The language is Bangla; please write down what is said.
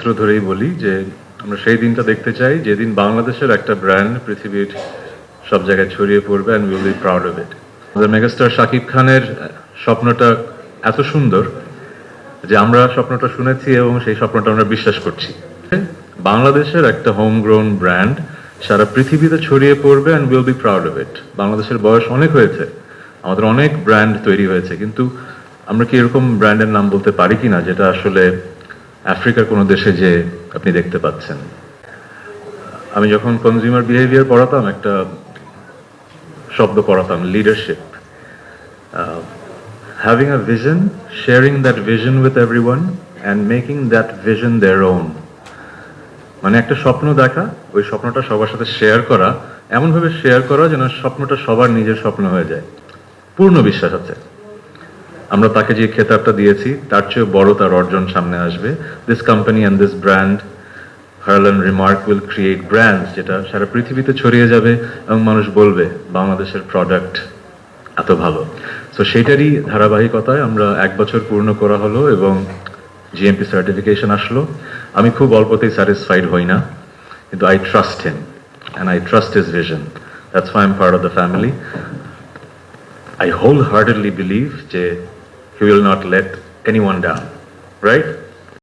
সূত্র ধরেই বলি যে আমরা সেই দিনটা দেখতে চাই যেদিন বাংলাদেশের একটা ব্র্যান্ড পৃথিবীর সব জায়গায় ছড়িয়ে পড়বে and will be proud of it. আমাদের মেগাস্টার শাকিব খানের স্বপ্নটা এত সুন্দর যে আমরা স্বপ্নটা শুনেছি এবং সেই স্বপ্নটা আমরা বিশ্বাস করছি। বাংলাদেশের একটা হোম গ্রোন ব্র্যান্ড সারা পৃথিবীতে ছড়িয়ে পড়বে and will be proud of it. বাংলাদেশের বয়স অনেক হয়েছে, আমাদের অনেক ব্র্যান্ড তৈরি হয়েছে, কিন্তু আমরা কি এরকম ব্র্যান্ডের নাম বলতে পারি কিনা যেটা আসলে আফ্রিকার কোনো দেশে যে আপনি দেখতে পাচ্ছেন। আমি যখন কনজিউমার বিহেভিয়ার পড়াতাম একটা শব্দ পড়াতাম, leadership. Having a vision, sharing that vision with everyone and making that vision their own. মানে একটা স্বপ্ন দেখা, ওই স্বপ্নটা সবার সাথে শেয়ার করা, এমনভাবে শেয়ার করা যেন স্বপ্নটা সবার নিজের স্বপ্ন হয়ে যায়। পূর্ণ বিশ্বাস আছে আমরা তাকে যে খেতাবটা দিয়েছি তার চেয়ে বড় তার অর্জন সামনে আসবে। This company and this brand Harlan Remark will create brands যেটা সারা পৃথিবীতে ছড়িয়ে যাবে এবং মানুষ বলবে বাংলাদেশের প্রোডাক্ট এত ভালো। সো সেটারই ধারাবাহিকতায় আমরা 1 বছর পূর্ণ করা হলো এবং জিএমপি সার্টিফিকেশন আসলো। আমি খুব অল্পতেই স্যাটিসফাইড হই না, কিন্তু I trust him and I trust his vision. That's why I am part of the family. I wholeheartedly believe that he will not let anyone down, right?